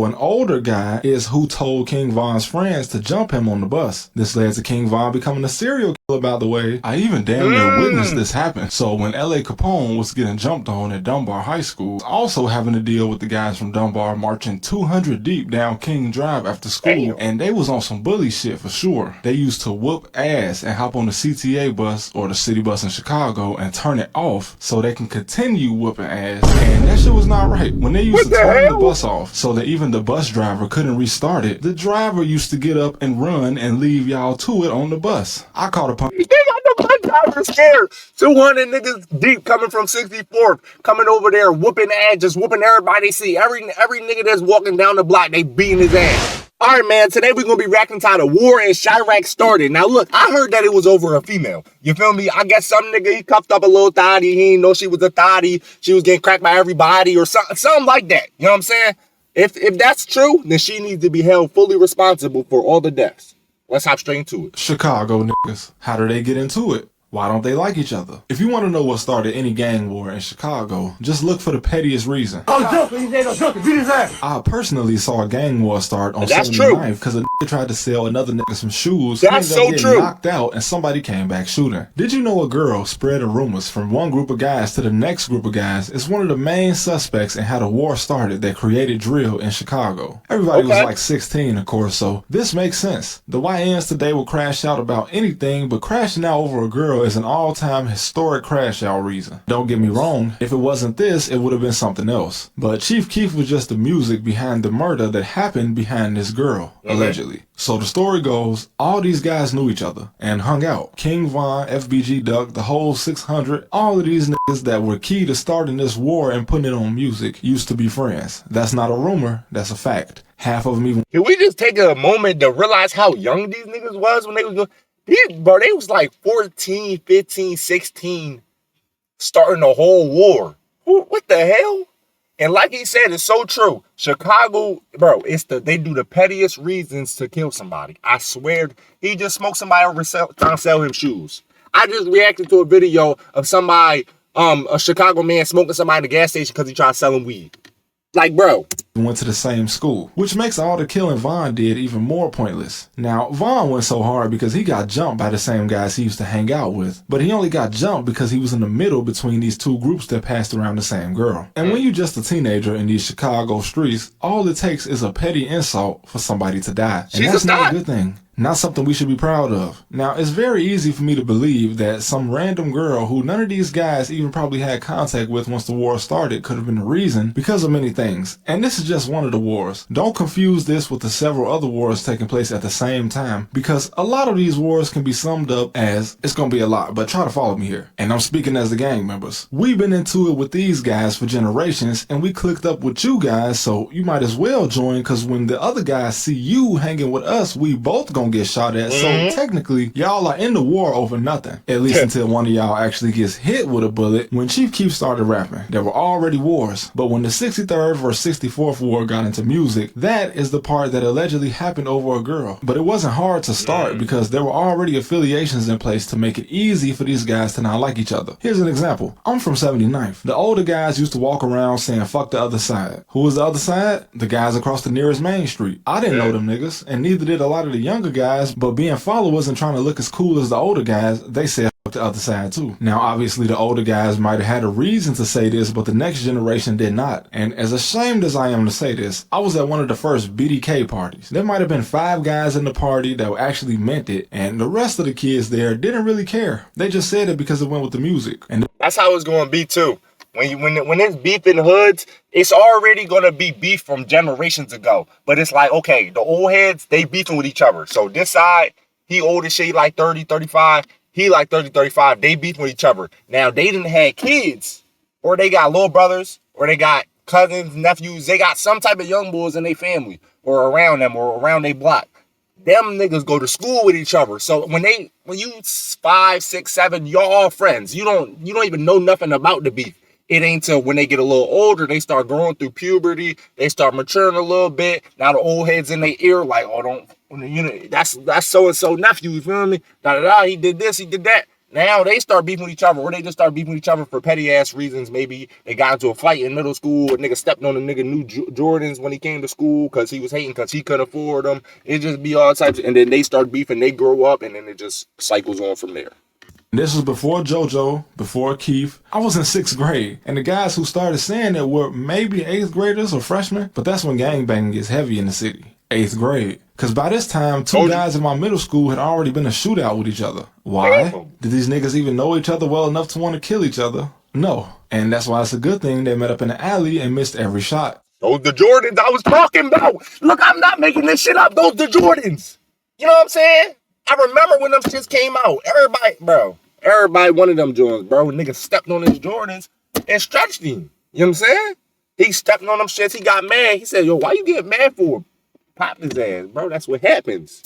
An older guy is who told King Von's friends to jump him on the bus. This led to King Von becoming a serial killer, by the way. I even damn near witnessed this happen. So when L.A. Capone was getting jumped on at Dunbar High School, also having to deal with the guys from Dunbar marching 200 deep down King Drive after school, and they was on some bully shit for sure. They used to whoop ass and hop on the CTA bus or the city bus in Chicago and turn it off so they can continue whooping ass, and that shit was not right. When they used to turn the bus off so that even the bus driver couldn't restart it, the driver used to get up and run and leave y'all to it on the bus. I caught a punk. They got the bus driver scared. 200 niggas deep coming from 64th, coming over there whooping ass, just whooping everybody. See every nigga that's walking down the block, they beating his ass. All right, man, today we're going to be reacting to how the war in Chiraq started. Now, look, I heard that it was over a female. You feel me? I guess some nigga, he cuffed up a little thotty. He didn't know she was a thotty. She was getting cracked by everybody or something like that. You know what I'm saying? If that's true, then she needs to be held fully responsible for all the deaths. Let's hop straight into it. Chicago niggas. How do they get into it? Why don't they like each other? If you want to know what started any gang war in Chicago, just look for the pettiest reason. I personally saw a gang war start on 79th because a nigga tried to sell another nigga some shoes. That's so true. Knocked out and somebody came back shooting. Did you know a girl spreading rumors from one group of guys to the next group of guys is one of the main suspects in how the war started that created drill in Chicago? Everybody was like 16, of course, so this makes sense. The YNs today will crash out about anything, but crashing out over a girl is an all-time historic crash out reason. Don't get me wrong, if it wasn't this, it would have been something else. But Chief Keef was just the music behind the murder that happened behind this girl, allegedly. So the story goes, all these guys knew each other and hung out. King Von, FBG Duck, the whole 600, all of these niggas that were key to starting this war and putting it on music used to be friends. That's not a rumor, that's a fact. Half of them even... Can we just take a moment to realize how young these niggas was when they was going... Bro, they was like 14, 15, 16, starting the whole war. What the hell? And like he said, it's so true. Chicago, bro, they do the pettiest reasons to kill somebody. I swear, he just smoked somebody over trying to sell him shoes. I just reacted to a video of somebody, a Chicago man smoking somebody at the gas station because he tried to sell him weed. Like, bro. Went to the same school, which makes all the killing Von did even more pointless. Now, Von went so hard because he got jumped by the same guys he used to hang out with, but he only got jumped because he was in the middle between these two groups that passed around the same girl. And when you're just a teenager in these Chicago streets, all it takes is a petty insult for somebody to die. And that's not a good thing. Not something we should be proud of. Now, it's very easy for me to believe that some random girl who none of these guys even probably had contact with once the war started could have been the reason because of many things. And this is just one of the wars. Don't confuse this with the several other wars taking place at the same time, because a lot of these wars can be summed up as, it's gonna be a lot, but try to follow me here. And I'm speaking as the gang members. We've been into it with these guys for generations, and we clicked up with you guys, so you might as well join, because when the other guys see you hanging with us, we both gonna get shot at. So technically, y'all are in the war over nothing. At least until one of y'all actually gets hit with a bullet. When Chief Keef started rapping, there were already wars. But when the 63rd versus 64th war got into music, that is the part that allegedly happened over a girl. But it wasn't hard to start because there were already affiliations in place to make it easy for these guys to not like each other. Here's an example. I'm from 79th. The older guys used to walk around saying fuck the other side. Who was the other side? The guys across the nearest main street. I didn't know them niggas, and neither did a lot of the younger guys, but being followers and trying to look as cool as the older guys, they said fuck the other side too. Now obviously the older guys might have had a reason to say this, but the next generation did not. And as ashamed as I am to say this, I was at one of the first BDK parties. There might have been 5 guys in the party that actually meant it, and the rest of the kids there didn't really care. They just said it because it went with the music. And that's how it's going to be too. When it's beef in hoods, it's already going to be beef from generations ago. But it's like, okay, the old heads, they beefing with each other. So this side, he old as shit, he like 30, 35. He like 30, 35. They beefing with each other. Now, they didn't have kids, or they got little brothers, or they got cousins, nephews. They got some type of young boys in their family, or around them, or around their block. Them niggas go to school with each other. So when you 5, 6, 7, y'all all friends. You don't even know nothing about the beef. It ain't till when they get a little older, they start growing through puberty, they start maturing a little bit. Now the old heads in their ear like, oh, don't, you know, that's so-and-so nephew, you feel me? Da-da-da, he did this, he did that. Now they start beefing with each other, or they just start beefing with each other for petty ass reasons. Maybe they got into a fight in middle school. A nigga stepped on a nigga new Jordans when he came to school because he was hating because he couldn't afford them. It just be all types, and then they start beefing. They grow up, and then it just cycles on from there. This was before JoJo, before Keith. I was in 6th grade, and the guys who started saying that were maybe 8th graders or freshmen, but that's when gangbanging gets heavy in the city. 8th grade. Because by this time, 2 guys in my middle school had already been in a shootout with each other. Why? Did these niggas even know each other well enough to want to kill each other? No. And that's why it's a good thing they met up in the alley and missed every shot. Those the Jordans I was talking about. Look, I'm not making this shit up. Those the Jordans. You know what I'm saying? I remember when them shits came out. Everybody wanted them Jordans, bro. Nigga stepped on his Jordans and stretched him. You know what I'm saying? He stepped on them shits. He got mad. He said, yo, why you get mad for? Popped his ass, bro. That's what happens.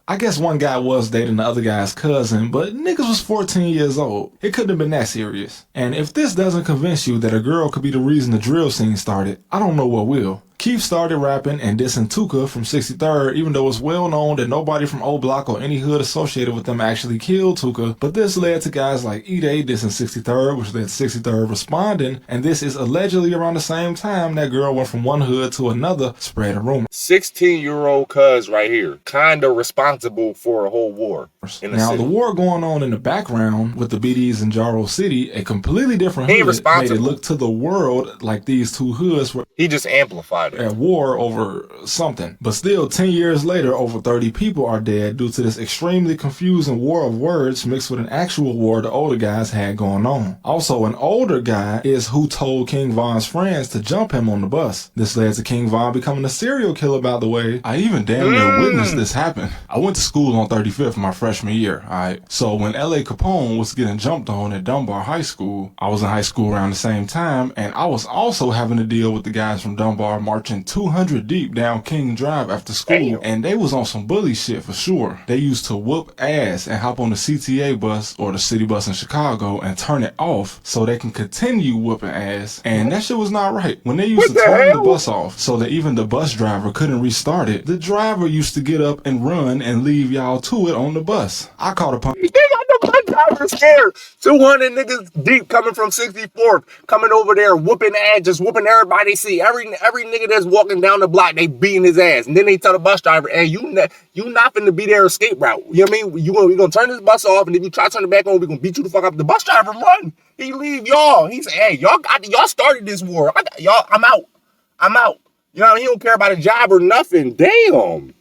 I guess one guy was dating the other guy's cousin, but niggas was 14 years old. It couldn't have been that serious. And if this doesn't convince you that a girl could be the reason the drill scene started, I don't know what will. Keith started rapping and dissing Tuka from 63rd, even though it's well known that nobody from O Block or any hood associated with them actually killed Tuka. But this led to guys like E-Day dissing 63rd, which led to 63rd responding. And this is allegedly around the same time that girl went from one hood to another, spreading rumors. 16-year-old cuz right here, kind of responsible for a whole war in the now, city. The war going on in the background with the BDs in Jaro City, a completely different hood, made it look to the world like these two hoods were... He just amplified at war over something. But still, 10 years later, over 30 people are dead due to this extremely confusing war of words mixed with an actual war the older guys had going on. Also, an older guy is who told King Von's friends to jump him on the bus. This led to King Von becoming a serial killer, by the way. I even damn near witnessed this happen. I went to school on 35th my freshman year, alright? So when L.A. Capone was getting jumped on at Dunbar High School, I was in high school around the same time, and I was also having to deal with the guys from Dunbar marching 200 deep down King Drive after school, and they was on some bully shit for sure. They used to whoop ass and hop on the CTA bus or the city bus in Chicago and turn it off so they can continue whooping ass, and that shit was not right. When they used to turn the bus off so that even the bus driver couldn't restart it, the driver used to get up and run and leave y'all to it on the bus. I caught a punk. They got the bus driver scared. 200 niggas deep coming from 64th, coming over there whooping ass, just whooping everybody they see. Every nigga that's walking down the block, they beating his ass. And then they tell the bus driver, hey, you not finna be their escape route. You know what I mean? We gonna turn this bus off, and if you try to turn it back on, we gonna beat you the fuck up. The bus driver run. He leave y'all. He say, hey, y'all started this war. I'm out. You know what I mean? He don't care about a job or nothing. Damn.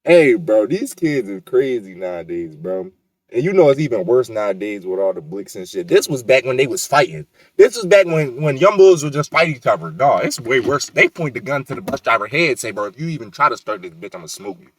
Hey, bro, these kids are crazy nowadays, bro. And you know it's even worse nowadays with all the blicks and shit. This was back when they was fighting. This was back when young bulls would just fight each other. No, it's way worse. They point the gun to the bus driver's head, say, bro, if you even try to start this bitch, I'm gonna smoke you.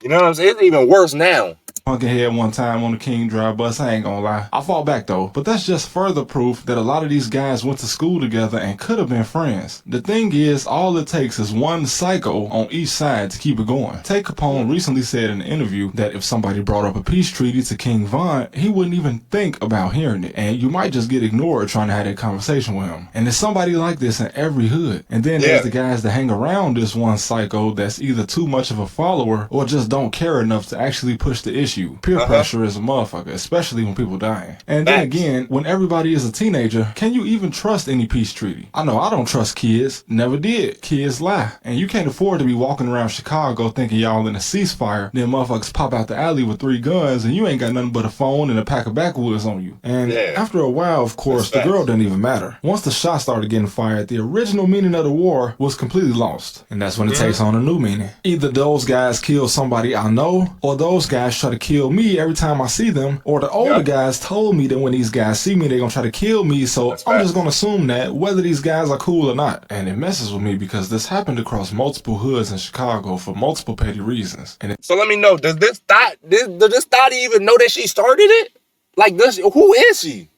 You know what I'm saying? It's even worse now. Punkin' head one time on the King Drive bus, I ain't gonna lie. I fought back though, but that's just further proof that a lot of these guys went to school together and could have been friends. The thing is, all it takes is one psycho on each side to keep it going. Tay Capone recently said in an interview that if somebody brought up a peace treaty to King Von, he wouldn't even think about hearing it, and you might just get ignored trying to have that conversation with him. And there's somebody like this in every hood. And then there's the guys that hang around this one psycho that's either too much of a follower or just don't care enough to actually push the issue. Peer pressure is a motherfucker, especially when people dying. And then again, when everybody is a teenager, can you even trust any peace treaty? I know I don't trust kids. Never did. Kids lie. And you can't afford to be walking around Chicago thinking y'all in a ceasefire, then motherfuckers pop out the alley with 3 guns and you ain't got nothing but a phone and a pack of backwoods on you. And after a while, of course, the girl didn't even matter. Once the shots started getting fired, the original meaning of the war was completely lost. And that's when it takes on a new meaning. Either those guys kill somebody I know, or those guys try to kill me every time I see them, or the older guys told me that when these guys see me, they're gonna try to kill me, so I'm just gonna assume that whether these guys are cool or not. And it messes with me because this happened across multiple hoods in Chicago for multiple petty reasons. And so let me know, does this thought even know that she started it? Like, who is she?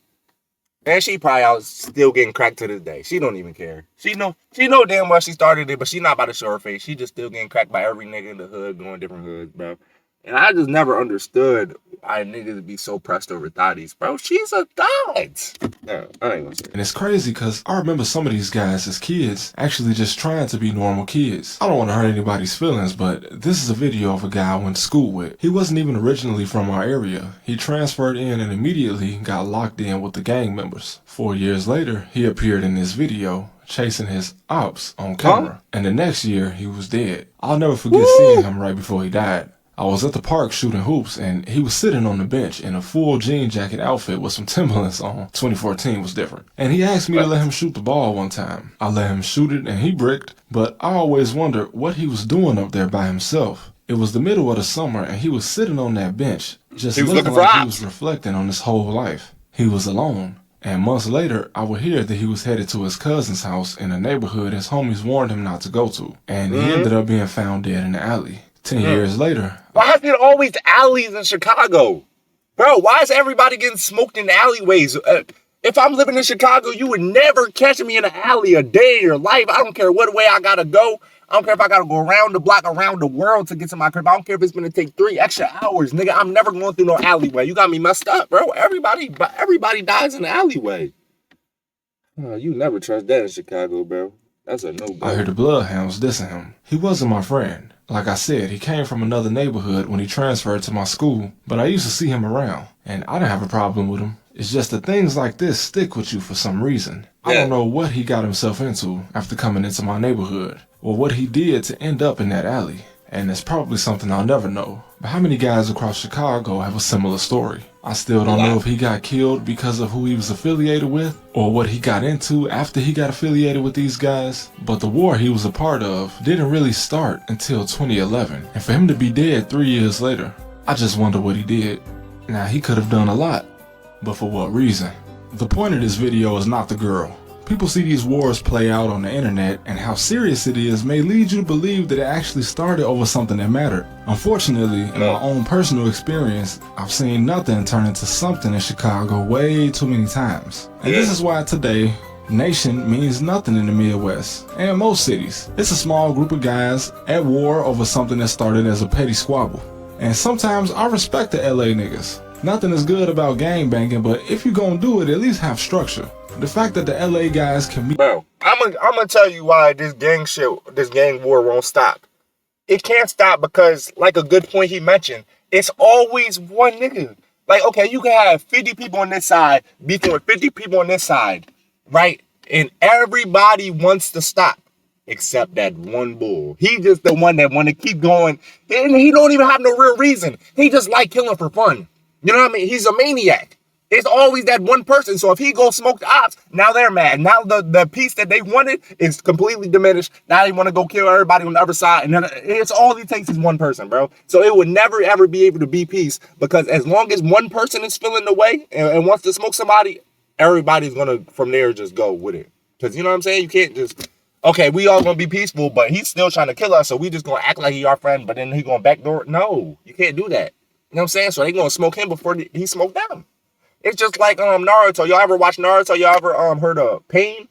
And she probably out still getting cracked to this day. She don't even care. She know damn well she started it, but she not about to show her face. She just still getting cracked by every nigga in the hood, going different hoods, bro. And I just never understood why niggas be so pressed over thotties, bro. She's a thot. No, I ain't gonna say. And it's crazy because I remember some of these guys as kids actually just trying to be normal kids. I don't want to hurt anybody's feelings, but this is a video of a guy I went to school with. He wasn't even originally from our area. He transferred in and immediately got locked in with the gang members. 4 years later, he appeared in this video chasing his ops on camera. And the next year, he was dead. I'll never forget seeing him right before he died. I was at the park shooting hoops, and he was sitting on the bench in a full jean jacket outfit with some Timberlands on. 2014 was different. And he asked me to let him shoot the ball one time. I let him shoot it, and he bricked, but I always wondered what he was doing up there by himself. It was the middle of the summer, and he was sitting on that bench, just looking like he was reflecting on his whole life. He was alone. And months later, I would hear that he was headed to his cousin's house in a neighborhood his homies warned him not to go to. And he ended up being found dead in the alley. 10 years later. Why is it always alleys in Chicago? Bro, why is everybody getting smoked in the alleyways? If I'm living in Chicago, you would never catch me in an alley a day in your life. I don't care what way I gotta go. I don't care if I gotta go around the block, around the world to get to my crib. I don't care if it's gonna take 3 extra hours. Nigga, I'm never going through no alleyway. You got me messed up, bro. Everybody dies in the alleyway. Oh, you never trust that in Chicago, bro. That's a no-go. I heard the bloodhounds dissing him. He wasn't my friend. Like I said, he came from another neighborhood when he transferred to my school, but I used to see him around, and I didn't have a problem with him. It's just that things like this stick with you for some reason. I don't know what he got himself into after coming into my neighborhood, or what he did to end up in that alley. And it's probably something I'll never know. But how many guys across Chicago have a similar story? I still don't know if he got killed because of who he was affiliated with, or what he got into after he got affiliated with these guys. But the war he was a part of didn't really start until 2011. And for him to be dead 3 years later, I just wonder what he did. Now, he could have done a lot, but for what reason? The point of this video is not the girl. People see these wars play out on the internet, and how serious it is may lead you to believe that it actually started over something that mattered. Unfortunately, in my own personal experience, I've seen nothing turn into something in Chicago way too many times. And this is why today, nation means nothing in the Midwest and most cities. It's a small group of guys at war over something that started as a petty squabble. And sometimes I respect the LA niggas. Nothing is good about gangbanging, but if you're gonna do it, at least have structure. The fact that the LA guys can be— Bro, I'm gonna tell you why this gang war won't stop. It can't stop because, like a good point he mentioned, it's always one nigga. Like, okay, you can have 50 people on this side beefing with 50 people on this side, right? And everybody wants to stop except that one bull. He just the one that want to keep going, and he don't even have no real reason. He just like killing for fun. You know what I mean? He's a maniac. It's always that one person. So if he goes smoke the ops, now they're mad. Now the peace that they wanted is completely diminished. Now they want to go kill everybody on the other side. And then it's all he takes is one person, bro. So it would never, ever be able to be peace. Because as long as one person is feeling the way and wants to smoke somebody, everybody's going to, from there, just go with it. Because you know what I'm saying? You can't just, okay, we all going to be peaceful, but he's still trying to kill us. So we just going to act like he our friend, but then he going to backdoor. No, you can't do that. You know what I'm saying? So they going to smoke him before he smoked them. It's just like Naruto. Y'all ever watch Naruto? Y'all ever heard of Pain?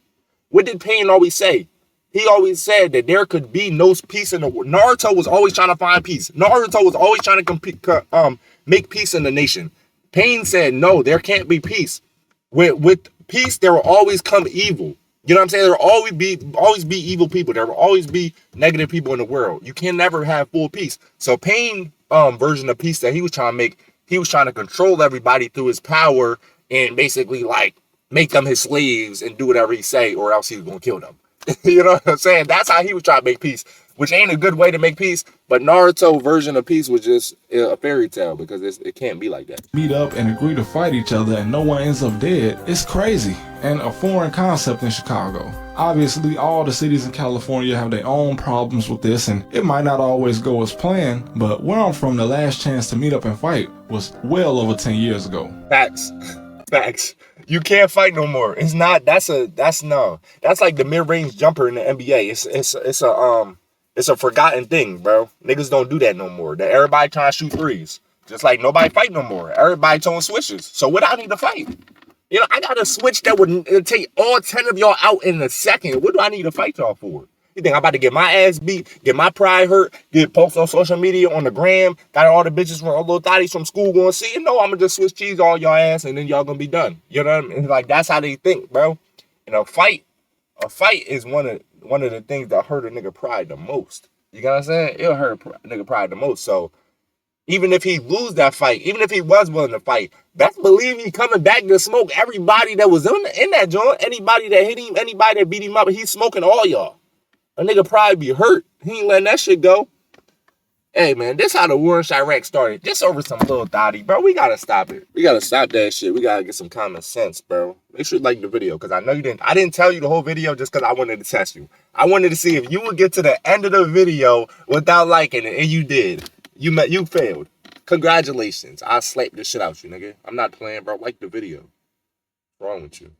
What did Pain always say? He always said that there could be no peace in the world. Naruto was always trying to find peace. Naruto was always trying to make peace in the nation. Pain said, no, there can't be peace. With peace, there will always come evil. You know what I'm saying? There will always be evil people. There will always be negative people in the world. You can never have full peace. So Pain version of peace that he was trying to make, he was trying to control everybody through his power and basically like make them his slaves and do whatever he say, or else he was going to kill them. You know what I'm saying? That's how he was trying to make peace, which ain't a good way to make peace. But Naruto version of peace was just a fairy tale because it can't be like that. Meet up and agree to fight each other and no one ends up dead. It's crazy and a foreign concept in Chicago. Obviously, all the cities in California have their own problems with this, and it might not always go as planned, but where I'm from, the last chance to meet up and fight was well over 10 years ago. Facts. You can't fight no more. It's not, that's like the mid-range jumper in the NBA. It's a forgotten thing, bro. Niggas don't do that no more. That everybody trying to shoot threes. Just like nobody fight no more. Everybody throwing switches. So what I need to fight? You know, I got a switch that would take all 10 of y'all out in a second. What do I need to fight y'all for? You think I'm about to get my ass beat, get my pride hurt, get posted on social media, on the gram, got all the bitches from all little thotties from school going to see you? No, I'm going to just switch cheese all y'all ass and then y'all going to be done. You know what I mean? Like, that's how they think, bro. And a fight is one of the things that hurt a nigga pride the most. You know what I'm saying? It'll hurt a nigga pride the most. So even if he lose that fight, even if he was willing to fight, best believe he coming back to smoke everybody that was in that joint. Anybody that hit him, anybody that beat him up, he's smoking all y'all. A nigga probably be hurt. He ain't letting that shit go. Hey, man, this how the war in Chiraq started. Just over some little thotty, bro. We gotta stop it. We gotta stop that shit. We gotta get some common sense, bro. Make sure you like the video, because I know you didn't. I didn't tell you the whole video just because I wanted to test you. I wanted to see if you would get to the end of the video without liking it, and you did. You failed. Congratulations. I slapped the shit out you, nigga. I'm not playing, bro. Like the video. What's wrong with you?